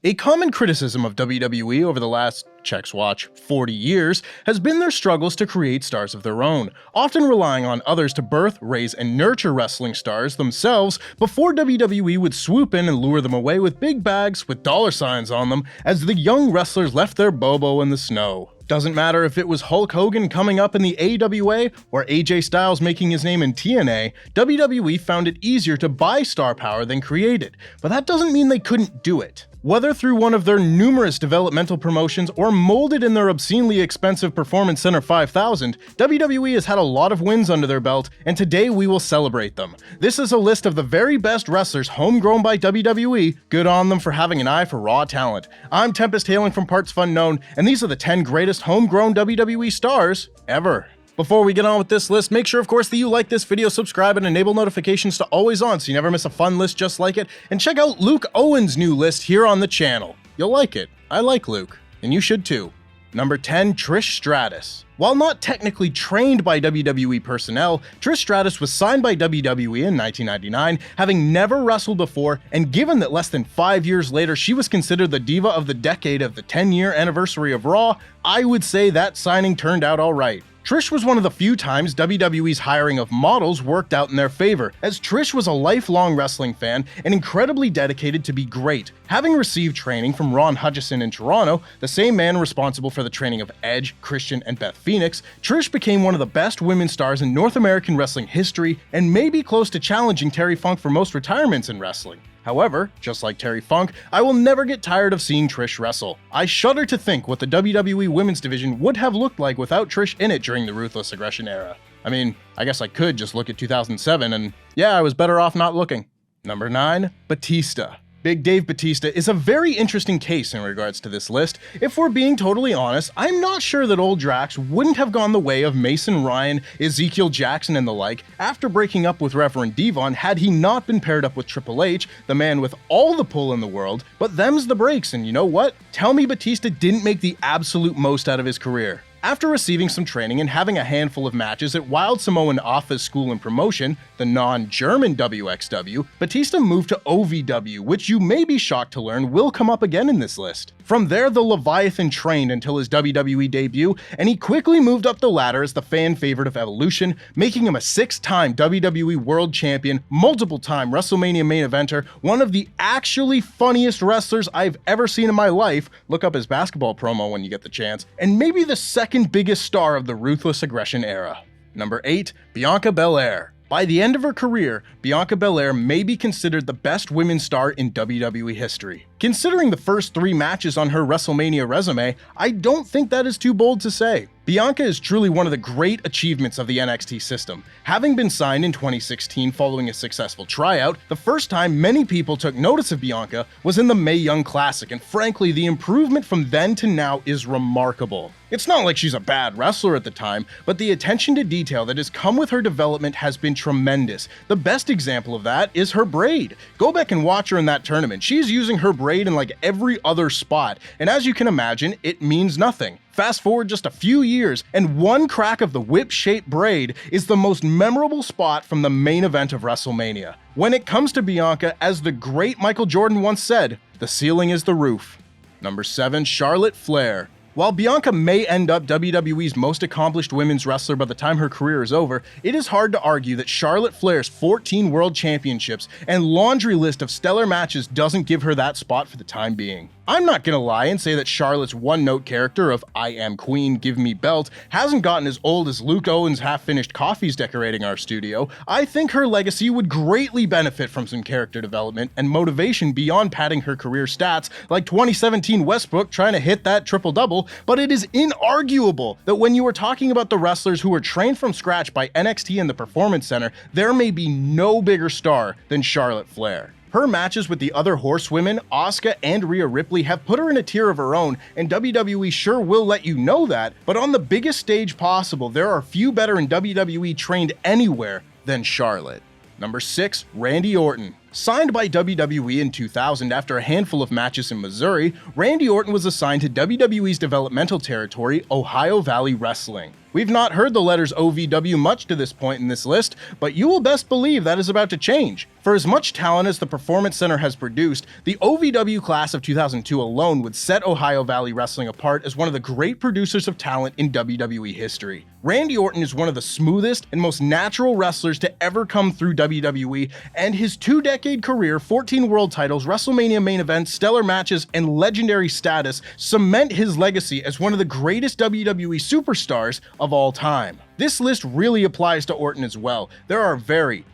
A common criticism of WWE over the last, checks watch, 40 years has been their struggles to create stars of their own, often relying on others to birth, raise, and nurture wrestling stars themselves before WWE would swoop in and lure them away with big bags with dollar signs on them as the young wrestlers left their bobo in the snow. Doesn't matter if it was Hulk Hogan coming up in the AWA or AJ Styles making his name in TNA, WWE found it easier to buy star power than create it, but that doesn't mean they couldn't do it. Whether through one of their numerous developmental promotions or molded in their obscenely expensive Performance Center 5000, WWE has had a lot of wins under their belt, and today we will celebrate them. This is a list of the very best wrestlers homegrown by WWE. Good on them for having an eye for raw talent. I'm Tempest hailing from partsFUNknown, and these are the 10 greatest homegrown WWE stars ever. Before we get on with this list, make sure of course that you like this video, subscribe, and enable notifications to always on so you never miss a fun list just like it, and check out Luke Owen's new list here on the channel. You'll like it. I like Luke, and you should too. Number 10, Trish Stratus. While not technically trained by WWE personnel, Trish Stratus was signed by WWE in 1999, having never wrestled before, and given that less than 5 years later she was considered the diva of the decade of the 10-year anniversary of Raw, I would say that signing turned out alright. Trish was one of the few times WWE's hiring of models worked out in their favor, as Trish was a lifelong wrestling fan and incredibly dedicated to be great. Having received training from Ron Hutchison in Toronto, the same man responsible for the training of Edge, Christian, and Beth Phoenix, Trish became one of the best women's stars in North American wrestling history and may be close to challenging Terry Funk for most retirements in wrestling. However, just like Terry Funk, I will never get tired of seeing Trish wrestle. I shudder to think what the WWE Women's Division would have looked like without Trish in it during the Ruthless Aggression era. I mean, I guess I could just look at 2007 and yeah, I was better off not looking. Number 9, Batista. Big Dave Batista is a very interesting case in regards to this list. If we're being totally honest, I'm not sure that old Drax wouldn't have gone the way of Mason Ryan, Ezekiel Jackson, and the like after breaking up with Reverend Devon had he not been paired up with Triple H, the man with all the pull in the world, but them's the breaks, and you know what? Tell me Batista didn't make the absolute most out of his career. After receiving some training and having a handful of matches at Wild Samoan Offa's school and promotion, the non-German WXW, Batista moved to OVW, which you may be shocked to learn will come up again in this list. From there, the Leviathan trained until his WWE debut, and he quickly moved up the ladder as the fan favorite of Evolution, making him a 6-time WWE World Champion, multiple-time WrestleMania main eventer, one of the actually funniest wrestlers I've ever seen in my life, look up his basketball promo when you get the chance, and maybe the second biggest star of the Ruthless Aggression era. Number 8, Bianca Belair. By the end of her career, Bianca Belair may be considered the best women's star in WWE history. Considering the first 3 matches on her WrestleMania resume, I don't think that is too bold to say. Bianca is truly one of the great achievements of the NXT system. Having been signed in 2016 following a successful tryout, the first time many people took notice of Bianca was in the Mae Young Classic, and frankly, the improvement from then to now is remarkable. It's not like she's a bad wrestler at the time, but the attention to detail that has come with her development has been tremendous. The best example of that is her braid. Go back and watch her in that tournament. She's using her braid in like every other spot, and as you can imagine, it means nothing. Fast forward just a few years, and one crack of the whip-shaped braid is the most memorable spot from the main event of WrestleMania. When it comes to Bianca, as the great Michael Jordan once said, the ceiling is the roof. Number 7, Charlotte Flair. While Bianca may end up WWE's most accomplished women's wrestler by the time her career is over, it is hard to argue that Charlotte Flair's 14 world championships and laundry list of stellar matches doesn't give her that spot for the time being. I'm not gonna lie and say that Charlotte's one-note character of "I am queen, give me belt" hasn't gotten as old as Luke Owen's half-finished coffees decorating our studio. I think her legacy would greatly benefit from some character development and motivation beyond padding her career stats like 2017 Westbrook trying to hit that triple-double, but it is inarguable that when you are talking about the wrestlers who were trained from scratch by NXT and the Performance Center, there may be no bigger star than Charlotte Flair. Her matches with the other horsewomen, Asuka and Rhea Ripley, have put her in a tier of her own, and WWE sure will let you know that, but on the biggest stage possible, there are few better in WWE trained anywhere than Charlotte. Number 6, Randy Orton. Signed by WWE in 2000 after a handful of matches in Missouri, Randy Orton was assigned to WWE's developmental territory, Ohio Valley Wrestling. We've not heard the letters OVW much to this point in this list, but you will best believe that is about to change. For as much talent as the Performance Center has produced, the OVW class of 2002 alone would set Ohio Valley Wrestling apart as one of the great producers of talent in WWE history. Randy Orton is one of the smoothest and most natural wrestlers to ever come through WWE, and his 2-decade career, 14 world titles, WrestleMania main events, stellar matches, and legendary status cement his legacy as one of the greatest WWE superstars of all time. This list really applies to Orton as well. There are very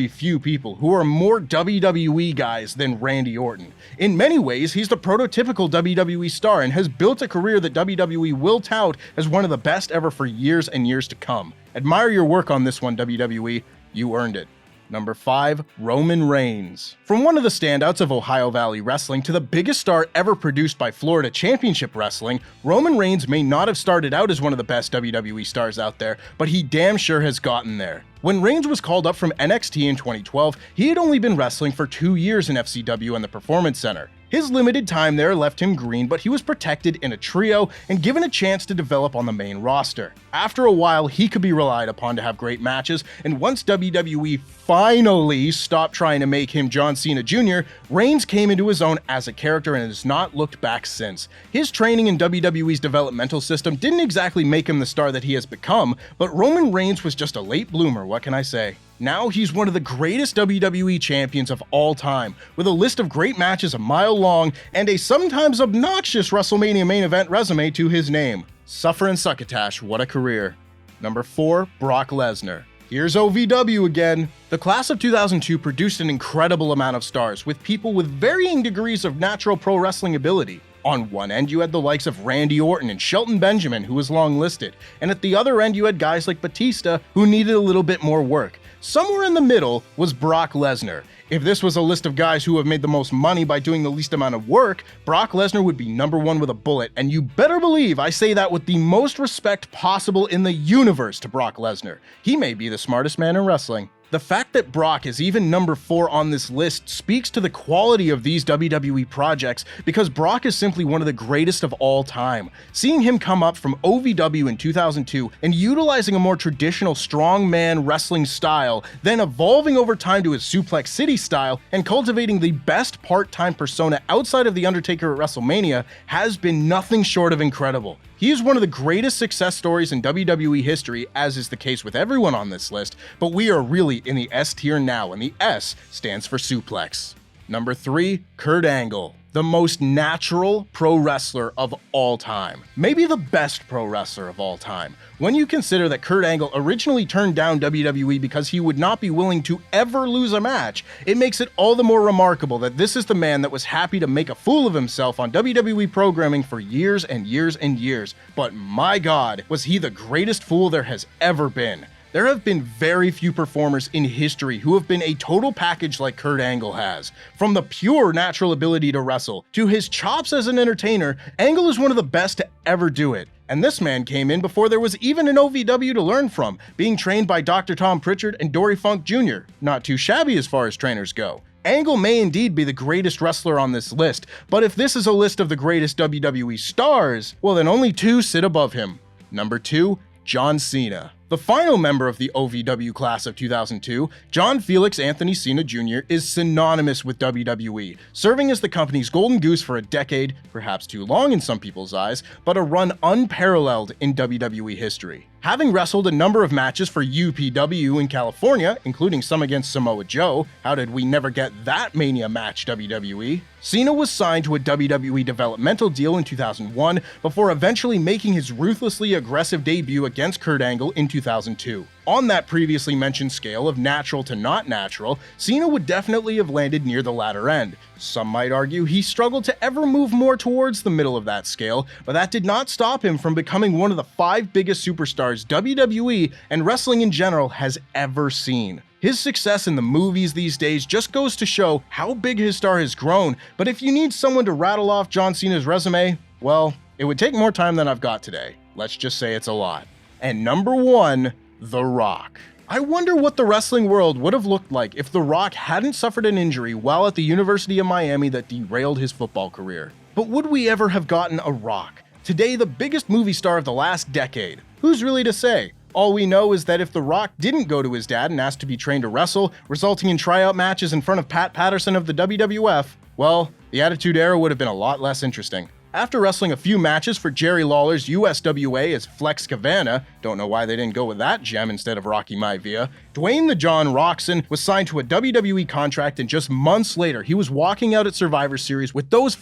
few people who are more WWE guys than Randy Orton. In many ways, he's the prototypical WWE star and has built a career that WWE will tout as one of the best ever for years and years to come. Admire your work on this one, WWE. You earned it. Number 5, Roman Reigns. From one of the standouts of Ohio Valley Wrestling to the biggest star ever produced by Florida Championship Wrestling, Roman Reigns may not have started out as one of the best WWE stars out there, but he damn sure has gotten there. When Reigns was called up from NXT in 2012, he had only been wrestling for 2 years in FCW and the Performance Center. His limited time there left him green, but he was protected in a trio and given a chance to develop on the main roster. After a while, he could be relied upon to have great matches, and once WWE finally stopped trying to make him John Cena Jr., Reigns came into his own as a character and has not looked back since. His training in WWE's developmental system didn't exactly make him the star that he has become, but Roman Reigns was just a late bloomer, what can I say? Now he's one of the greatest WWE champions of all time, with a list of great matches a mile long and a sometimes obnoxious WrestleMania main event resume to his name. Suffer and succotash, what a career. Number 4, Brock Lesnar. Here's OVW again. The class of 2002 produced an incredible amount of stars, with people with varying degrees of natural pro wrestling ability. On one end, you had the likes of Randy Orton and Shelton Benjamin, who was long listed, and at the other end, you had guys like Batista, who needed a little bit more work. Somewhere in the middle was Brock Lesnar. If this was a list of guys who have made the most money by doing the least amount of work, Brock Lesnar would be number 1 with a bullet, and you better believe I say that with the most respect possible in the universe to Brock Lesnar. He may be the smartest man in wrestling. The fact that Brock is even number 4 on this list speaks to the quality of these WWE projects, because Brock is simply one of the greatest of all time. Seeing him come up from OVW in 2002 and utilizing a more traditional strongman wrestling style, then evolving over time to his Suplex City style and cultivating the best part-time persona outside of The Undertaker at WrestleMania has been nothing short of incredible. He is one of the greatest success stories in WWE history, as is the case with everyone on this list, but we are really in the S tier now, and the S stands for suplex. Number 3, Kurt Angle. The most natural pro wrestler of all time. Maybe the best pro wrestler of all time. When you consider that Kurt Angle originally turned down WWE because he would not be willing to ever lose a match, it makes it all the more remarkable that this is the man that was happy to make a fool of himself on WWE programming for years and years and years. But my God, was he the greatest fool there has ever been. There have been very few performers in history who have been a total package like Kurt Angle has. From the pure natural ability to wrestle, to his chops as an entertainer, Angle is one of the best to ever do it. And this man came in before there was even an OVW to learn from, being trained by Dr. Tom Pritchard and Dory Funk Jr. Not too shabby as far as trainers go. Angle may indeed be the greatest wrestler on this list, but if this is a list of the greatest WWE stars, well then only 2 sit above him. Number 2, John Cena. The final member of the OVW class of 2002, John Felix Anthony Cena Jr., is synonymous with WWE, serving as the company's golden goose for a decade, perhaps too long in some people's eyes, but a run unparalleled in WWE history. Having wrestled a number of matches for UPW in California, including some against Samoa Joe, how did we never get that Mania match, WWE? Cena was signed to a WWE developmental deal in 2001 before eventually making his ruthlessly aggressive debut against Kurt Angle in 2002. On that previously mentioned scale of natural to not natural, Cena would definitely have landed near the latter end. Some might argue he struggled to ever move more towards the middle of that scale, but that did not stop him from becoming one of the 5 biggest superstars WWE and wrestling in general has ever seen. His success in the movies these days just goes to show how big his star has grown, but if you need someone to rattle off John Cena's resume, well, it would take more time than I've got today. Let's just say it's a lot. And number 1, The Rock. I wonder what the wrestling world would have looked like if The Rock hadn't suffered an injury while at the University of Miami that derailed his football career. But would we ever have gotten a Rock? Today, the biggest movie star of the last decade. Who's really to say? All we know is that if The Rock didn't go to his dad and ask to be trained to wrestle, resulting in tryout matches in front of Pat Patterson of the WWF, well, the Attitude Era would have been a lot less interesting. After wrestling a few matches for Jerry Lawler's USWA as Flex Cavana, don't know why they didn't go with that gem instead of Rocky Maivia, Dwayne "The John" Roxon was signed to a WWE contract, and just months later, he was walking out at Survivor Series with those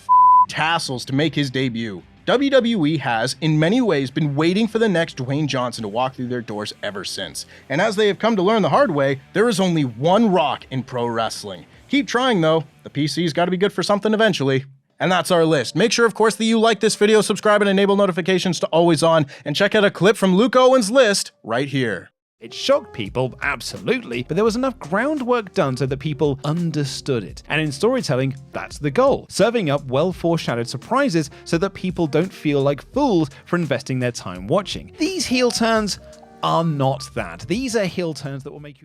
tassels to make his debut. WWE has, in many ways, been waiting for the next Dwayne Johnson to walk through their doors ever since. And as they have come to learn the hard way, there is only one Rock in pro wrestling. Keep trying though, the PC's gotta be good for something eventually. And that's our list. Make sure, of course, that you like this video, subscribe, and enable notifications to always on, and check out a clip from Luke Owen's list right here. It shocked people, absolutely, but there was enough groundwork done so that people understood it. And in storytelling, that's the goal. Serving up well-foreshadowed surprises so that people don't feel like fools for investing their time watching. These heel turns are not that. These are heel turns that will make you